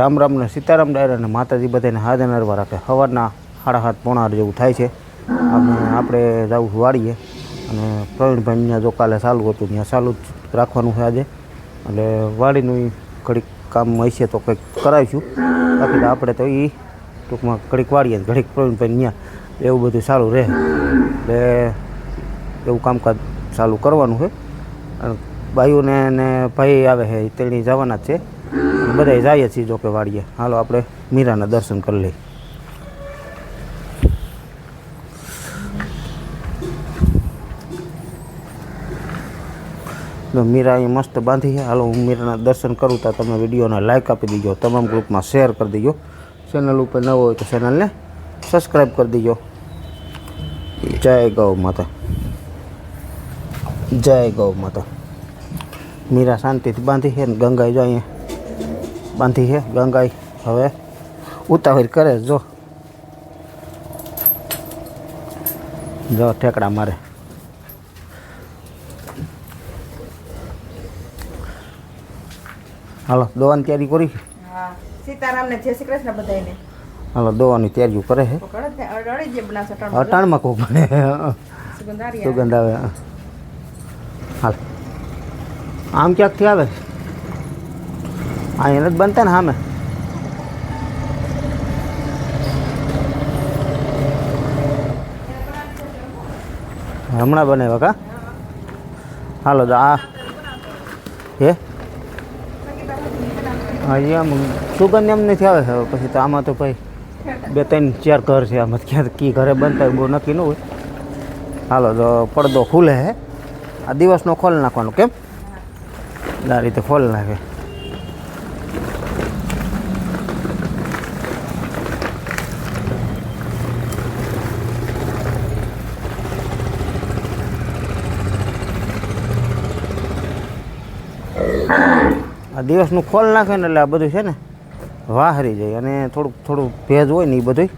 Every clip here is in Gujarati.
રામ રામ ને સીતારામ ડાયરા અને માતાજી બધાને હાજર નરવા રાખે. સવારના 7:30 પોણા 8 જેવું થાય છે. આપણે જવું વાળીએ અને પ્રવીણભાઈ ત્યાં જો કાલે ચાલુ હતું ત્યાં ચાલુ જ રાખવાનું છે આજે. એટલે વાડીનું ઘડીક કામ હશે તો કંઈક કરાવીશું. બાકી તો આપણે તો એ ટૂંકમાં ઘડીક વાળીએ ઘડીક પ્રવીણભાઈ ત્યાં એવું બધું ચાલુ રહે. એટલે એવું કામકાજ ચાલુ કરવાનું છે. અને ભાઈઓને ને ભાઈ આવે છે તેણી જવાના જ છે. બધા જઈએ છીએ જો કે વાળીએ. હાલો આપણે મીરાના દર્શન કરી લઈએ. મીરા અહીં મસ્ત બાંધી છે. હાલો હું મીરાના દર્શન કરું તો તમે વિડીયોને લાઇક આપી દીજો, તમામ ગ્રુપમાં શેર કરી દીજો. ચેનલ ઉપર નવો હોય તો ચેનલને સબસ્ક્રાઈબ કરી દીજો. જય ગૌ માતા, જય ગૌ માતા. મીરા શાંતિથી બાંધી છે ને ગંગાઈ જો અહીંયા બાંધી છે. ગંગાઈ હવે ઉતાવળ કરે જો ઠેકડા મારે. હાલો દવાની તૈયારી કરી. સીતારામને જય શ્રી કૃષ્ણ બધાને. હાલો દવાની તૈયારીઓ કરે છે. અટાણમાં કોક બને સુગંધ આવે. હાલ આમ ક્યાંકથી આવે અહીંયા નથી બનતા ને સામે. હમણાં બનાવ્યા કા. હાલો તો આ હે હજી આમ સુગંધ એમ નથી આવે છે. પછી તો આમાં તો ભાઈ 2-3-4 ઘર છે. આમાં ક્યાં કી ઘરે બનતા હોય બહુ નક્કી ન હોય. હાલો તો પડદો ખુલે છે. આ દિવસનો ખોલ નાખવાનો કેમ આ રીતે ખોલ નાખે. આ દિવસનું ખોલ નાખે ને એટલે આ બધું છે ને વાહરી જાય અને થોડું ભેજ હોય ને એ બધું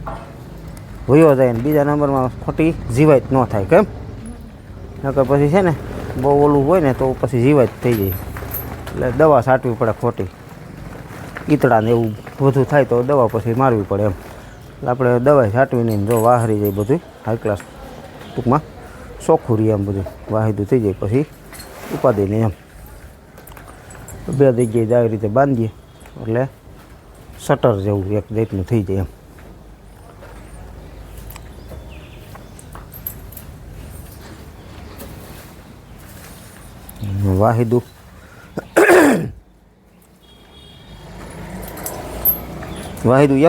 વયો જાય ને બીજા નંબરમાં ખોટી જીવાત ન થાય કેમ. નકર પછી છે ને બહુ ઓલું હોય ને તો પછી જીવાત થઈ જાય. એટલે દવા છાંટવી પડે ખોટી. ઈતળા ને એવું બધું થાય તો દવા પછી મારવી પડે એમ. એટલે આપણે દવા છાંટવી નહીં. જો વાહરી જાય બધું હાઈ ક્લાસ ટૂંકમાં ચોખ્ખું રહે એમ બધું વાહિદું થઈ જાય પછી ઉપાધિ નહીં એમ. 2 જગ્યાએ આવી રીતે બાંધીએ એટલે શટર જેવું એક જાતનું થઈ જાય એમ. વાહિદું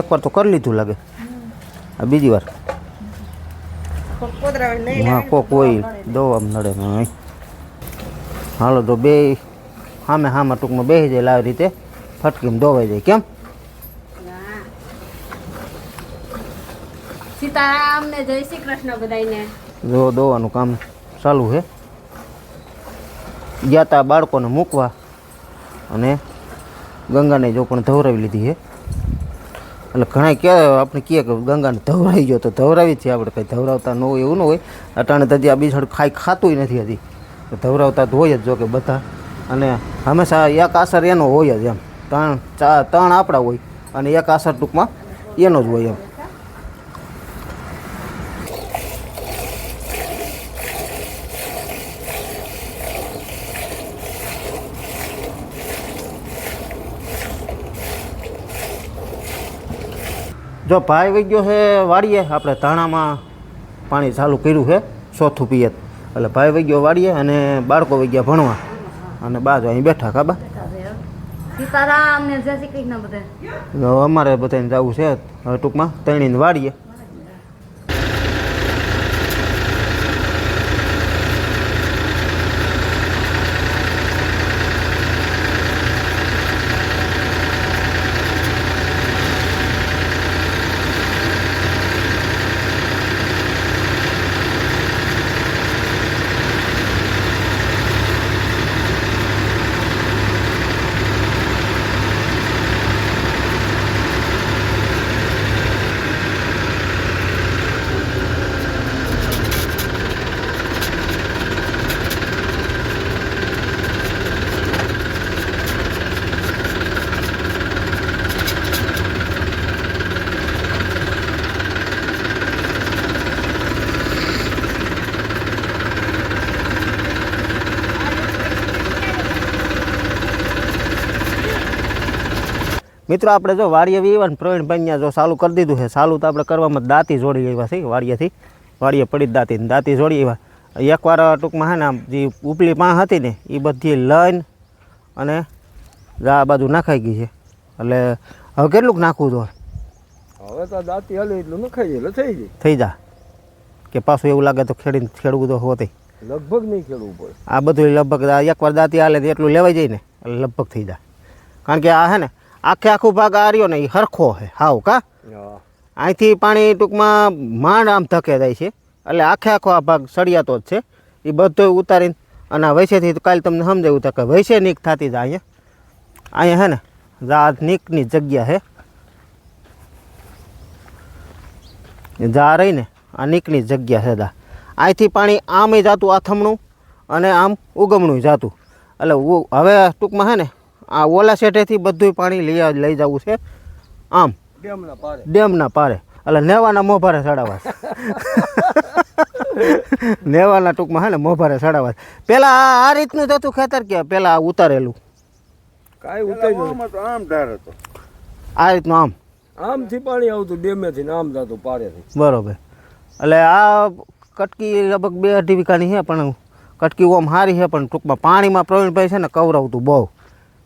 એકવાર તો કરી લીધું લાગે. આ બીજી વાર હા કોક હોય દવામાં નડે ને. હાલો તો બે સામે ટૂંકમાં બેસી જાય આવી રીતે ફટકીમાં ધોવાઈ જાય કેમ. સીતારામ ને જય શ્રી કૃષ્ણ બધાને. જો દોવાનું કામ ચાલુ છે. ગયા તા બાળકોને મૂકવા અને ગંગાને જો પણ ધવરાવી લીધી છે. એટલે ઘણા કહે આપણે કહે કે ગંગાને ધવરાવી ગયો તો ધવરાવી છે. આપણે કંઈ ધવરાવતા ન હોય એવું ન હોય. અટાણે તો આ બીજું ખાતું નથી હજી. ધવરાવતા તો હોય જ જો કે બધા. અને હંમેશા એક આસર એનો હોય જ એમ. 3 આપણા હોય અને એક આસર ટૂંકમાં એનો જ હોય એમ. જો ભાઈ વહી ગયો છે વાડીએ. આપણે ધાણામાં પાણી ચાલુ કર્યું છે 4થું પિયત. એટલે ભાઈ વહી ગયો વાડીએ અને બાળકો વહી ગયા ભણવા. અને બાજુ અહીં બેઠા કાબા. સીતારામ ને જય શ્રી કૃષ્ણ બધા. અમારે બધાને જવું છે હવે ટૂંકમાં તણીને વાડીએ. મિત્રો આપણે જો વાડીએ વીવા ને પ્રવીણભાઈ ત્યાં જો ચાલુ કરી દીધું છે. ચાલુ તો આપણે કરવામાં દાંતી જોડી આવ્યા છે વાડીએથી. વાડીએ પડી દાંતી જોડી આવ્યા. એકવાર ટૂંકમાં છે ને આમ જે ઉપલી પાંહ હતી ને એ બધી લઈને અને આ બાજુ નાખાઈ ગઈ છે. એટલે હવે કેટલુંક નાખવું તો હવે તો દાંતી હાલે એટલું નખાઈ જાય એટલે થઈ જાય. થઈ જા કે પાછું એવું લાગે તો ખેડવું તો હોતે લગભગ નહીં ખેડવું પડે. આ બધું લગભગ એકવાર દાંતી હાલે તો એટલું લેવાઈ જાય ને એટલે લગભગ થઈ જાય. કારણ કે આ છે ને આખું ભાગ આ રહ્યો ને એ હરખો છે હાવ કા હા અહીંથી પાણી ટૂંકમાં માંડ આમ ધકે જાય છે. એટલે આખો આ ભાગ સળિયાતો જ છે. એ બધો ઉતારીને અને આ વૈસેથી કાલે તમને સમજાવ્યું હતા કે વૈસે નીક થતી જાય અહીંયા છે ને જા નીકની જગ્યા છે. જા રહી ને આ નીકની જગ્યા છે દા. અહીંથી પાણી આમે જાતું આથમણું અને આમ ઉગમણું જાતું. એટલે હવે ટૂંકમાં છે ને આ ઓલા શેઠેથી બધું પાણી લઈ જવું છે આમ ડેમના પારે. એટલે નેવાના મોભારે ચડાવવા નેવાના ટૂંકમાં છે ને મોભારે ચડાવવા. પહેલાં આ રીતનું થતું ખેતર કે પહેલાં ઉતારેલું કાંઈ ઉતાર્યું આમ ધાર હતો. આ રીતનું આમ આમથી પાણી આવતું ડેમેથી ને આમ જતું પારેથી. બરોબર. એટલે આ કટકી લગભગ 2-2.5 વીઘાની છે પણ કટકી ઓમ સારી છે પણ ટૂંકમાં પાણીમાં પ્રવીણભાઈ છે ને કવરાવતું બહુ.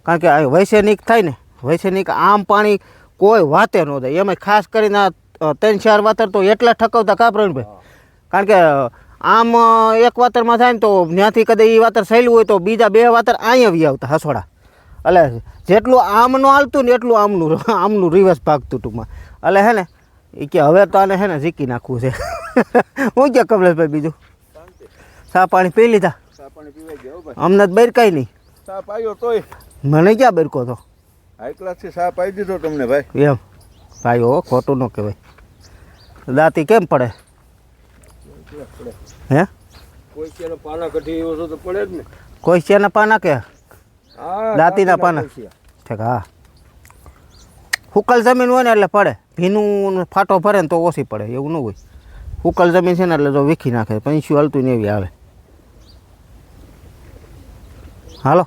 કારણ કે વૈસેનિક થાય ને વૈસેનિક આમ પાણી કોઈ વાતે ન થાય. એમાં ખાસ કરીને 3-4 વાતર તો એટલા ઠકવતા કા પ્રવીણભાઈ. કારણ કે આમ એક વાતરમાં થાય ને તો ત્યાંથી કદાચ એ વાતર સહેલું હોય તો બીજા 2 વાતર અહીંયા વી આવતા હસોડા. એટલે જેટલું આમનું હાલતું ને એટલું આમનું રિવર્સ ભાગતું ટૂંકમાં. એટલે હે ને એ કે હવે તો આને હે ને ઝીકી નાખવું છે. હું ક્યાં કમલેશભાઈ બીજું ચા પાણી પી લીધા? અમને જ બેર કાંઈ નહીં. ચા પાયો તોય મને ક્યાં બેરકો તો હાઈ ક્લાસથી ચા પાઈ દીધો તમને ભાઈ. એમ ભાઈ હો ખોટું ન કહેવાય. દાંતી કેમ પડે હે? કોઈ કે પાના કઢી એવો તો પડે જ ને. કોઈ છે પાના કે દાંતીના પાના ઠીક. હા હુકલ જમીન હોય ને એટલે પડે. ભીનું ફાટો ભરે ને તો ઓછી પડે એવું ન હોય. હુકલ જમીન છે ને એટલે જો વીખી નાખે પૈસું હલતું ને એવી આવે. હાલો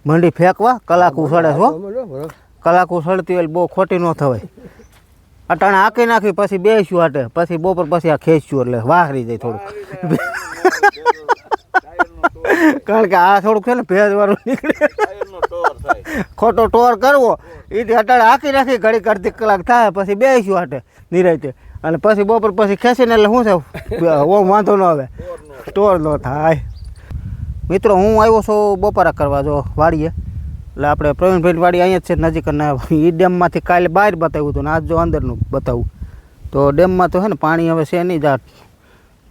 મંડી ફેંકવા કલાકું સડે છો. કલાકું સડતી હોય બહુ ખોટી ન થવાય. અટાણે આંકી નાખી પછી બેસ્યું હાટે પછી બપોર પછી આ ખેંચ્યું એટલે વાહરી જાય થોડુંક. કારણ કે આ થોડુંક છે ને ભેજવાળું નીકળે ખોટો ટોર કરવો એથી અટાણે આંકી નાખી ઘડી અડધી કલાક થાય પછી બેસ્યું હાટે નિરાયતે અને પછી બપોર પછી ખેંચીને એટલે શું છે ઓમ વાંધો ન આવે ટોર ન થાય. મિત્રો હું આવ્યો છું બપોરા કરવા જો વાડીએ. એટલે આપણે પ્રવીણભાઈ વાડી અહીંયા જ છે નજીક. અને એ ડેમમાંથી કાલે બહાર બતાવ્યું હતું ને આજ જો અંદરનું બતાવું તો ડેમમાં તો છે ને પાણી હવે છે નહીં. જા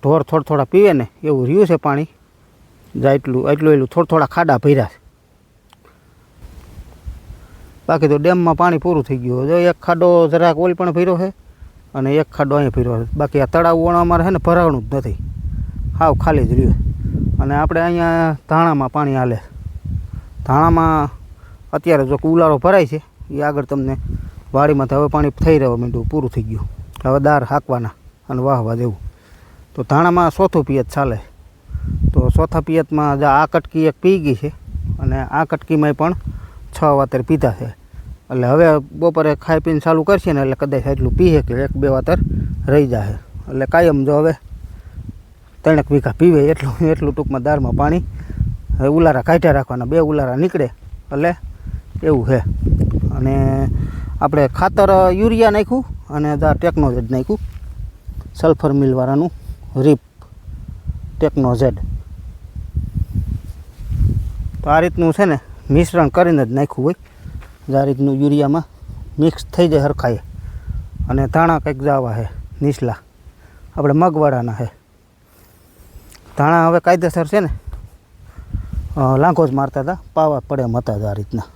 ઢોર થોડા પીવે ને એવું રહ્યું છે પાણી. જા એટલું થોડા ખાડા ભર્યા છે. બાકી તો ડેમમાં પાણી પૂરું થઈ ગયું. જો એક ખાડો જરાક ઓલ પણ ભર્યો છે અને એક ખાડો અહીંયા ભર્યો છે. બાકી આ તળાવ વણ અમારે છે ને ભરાવાનું જ નથી. હાવ ખાલી જ રહ્યું. અને આપણે અહીંયા ધાણામાં પાણી હાલે. ધાણામાં અત્યારે જો ઉલારો ભરાય છે એ આગળ તમને વાડીમાં તો હવે પાણી થઈ રહેવા માંડ્યું પૂરું થઈ ગયું. હવે દાર હાંકવાના અને વાહવા દેવું. તો ધાણામાં ચોથું પિયત ચાલે. તો ચોથા પિયતમાં આ કટકી એક પી ગઈ છે અને આ કટકીમાં પણ 6 વાતર પીધા છે. એટલે હવે બપોરે ખાઈ પીને ચાલુ કરશે ને એટલે કદાચ એટલું પીએ કે 1-2 વાતર રહી જાય. એટલે કાયમ જો હવે 3 વીઘા પીવે એટલું ટૂંકમાં દાળમાં પાણી ઉલારા કાઢ્યા રાખવાના. 2 ઉલારા નીકળે એટલે એવું છે. અને આપણે ખાતર યુરિયા નાખ્યું અને ટેકનોઝેડ નાખ્યું સલ્ફર મિલવાળાનું રીપ ટેકનોઝેડ. તો આ રીતનું છે ને મિશ્રણ કરીને જ નાખ્યું હોય. આ રીતનું યુરિયામાં મિક્સ થઈ જાય હરખાએ. અને ધાણા કંઈક જાવા છે નીચલા આપણે મગવાળાના છે. ધાણા હવે કાયદેસર છે ને લાંઘો જ મારતા હતા પાવા પડે એમ હતા આ રીતના.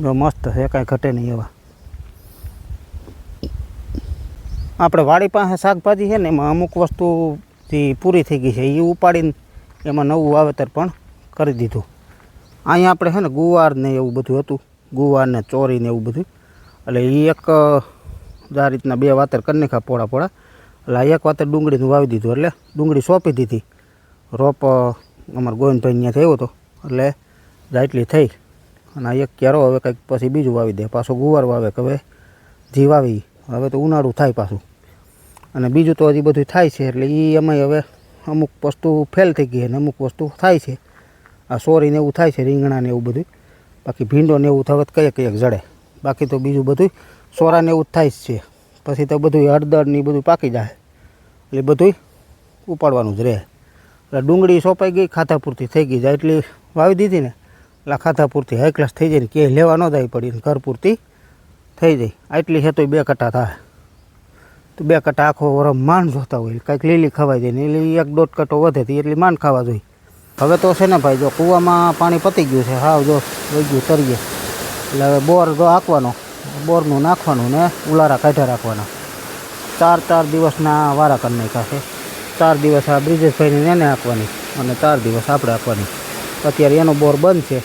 જો મસ્ત છે કાંઈ ઘટે નહીં એવા. આપણે વાડી પાસે શાકભાજી છે ને એમાં અમુક વસ્તુ જે પૂરી થઈ ગઈ છે એ ઉપાડીને એમાં નવું વાવેતર પણ કરી દીધું. અહીંયા આપણે છે ને ગુવાર ને એવું બધું હતું. ગુવાર ને ચોરી ને એવું બધું. એટલે એ એક આ રીતના 2 વાતર કરી નાખ્યા પોળા. એટલે એક વાતર ડુંગળીનું વાવી દીધું. એટલે ડુંગળી સોંપી દીધી. રોપ અમારા ગોવિંદભાઈ ત્યાં થયો હતો એટલે એટલી થઈ અને આ એક ક્યારો હવે કંઈક પછી બીજું વાવી દે, પાછો ગુવાર વાવે કે હવે જી વાવી. હવે તો ઉનાળું થાય પાછું, અને બીજું તો હજી બધું થાય છે. એટલે એ એમાંય હવે અમુક વસ્તુ ફેલ થઈ ગઈ અને અમુક વસ્તુ થાય છે. આ સોરીને એવું થાય છે, રીંગણાને એવું બધું. બાકી ભીંડોને એવું થવત કંઈક જડે, બાકી તો બીજું બધું સોરાને એવું જ થાય જ છે. પછી તો બધું હળદર ને બધું પાકી જાય એટલે બધું ઉપાડવાનું જ રહે. એટલે ડુંગળી સોંપાઈ ગઈ, ખાધા પૂરતી થઈ ગઈ જાય એટલી વાવી દીધી ને એટલે ખાધા પૂરતી હાઈ ક્લાસ થઈ જાય ને ક્યાંય લેવા ન જાય પડી ને ઘર પૂરતી થઈ જાય. આટલી છે તો 2 કટ્ટા થાય, તો 2 કટ્ટા આખો વરમ માંડ જોતા હોય, કાંઈક લીલી ખવાઈ જાય ને એટલે 1-1.5 કટ્ટો વધે તો એટલી માંડ ખાવા જોઈએ. હવે તો છે ને ભાઈ, જો કૂવામાં પાણી પતી ગયું છે, હાવ જો વહી ગયું તરીએ. એટલે હવે બોર જો હાંકવાનો, બોરનું નાખવાનું ને ઉલારા કાઢ્યા રાખવાના. 4 દિવસના વારા કરી નાખ્યા છે. 4 દિવસ આ બ્રિજેશભાઈને એને આપવાની અને 4 દિવસ આપણે આપવાની. અત્યારે એનો બોર બંધ છે,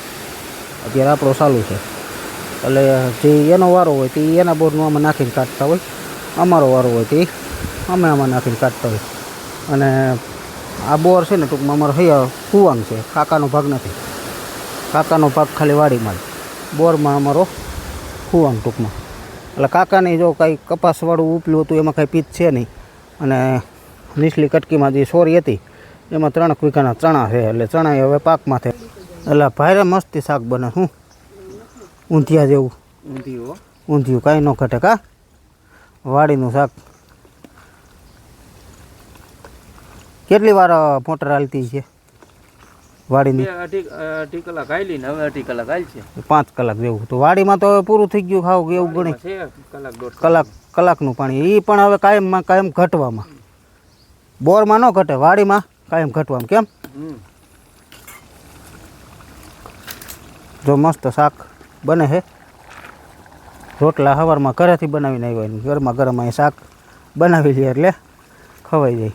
અત્યારે આપણો ચાલુ છે. એટલે જે એનો વારો હોય તે એના બોરનું આમાં નાખીને કાઢતા હોય, અમારો વારો હોય તે અમે આમાં નાખીને કાઢતા હોય. અને આ બોર છે ને ટૂંકમાં અમારો હૈયા કુવાંગ છે, કાકાનો ભાગ નથી. કાકાનો ભાગ ખાલી વાડીમાં જ, બોરમાં અમારો કુવાંગ ટૂંકમાં. એટલે કાકાને જો કાંઈ કપાસવાળું ઉપલું હતું એમાં કાંઈ પીત છે નહીં. અને નીચલી કટકીમાં જે સોરી હતી એમાં 3 વીઘાના ચણા છે. એટલે ચણા હવે પાકમાં થાય. એટલે ભારે મસ્તી શાક બને. શું ઊંધિયા જેવું ઊંધિયું કાંઈ ન ઘટે કા વાડીનું શાક. કેટલી વાર મોટર હાલતી છે વાડીની? 2.5 કલાક હાલી ને હવે 2.5 કલાક હાલ છે. 5 કલાક જેવું. તો વાડીમાં તો હવે પૂરું થઈ ગયું ખાવ એવું ગણી કલાકનું પાણી. એ પણ હવે કાયમ ઘટવામાં. બોરમાં ન ઘટે, વાડીમાં કાયમ ઘટવામાં. કેમ? જો મસ્ત શાક બને છે. રોટલા સવારમાં ઘરેથી બનાવીને આવ્યા, ગરમા ગરમ અહીં શાક બનાવી લે એટલે ખવાઈ જાય.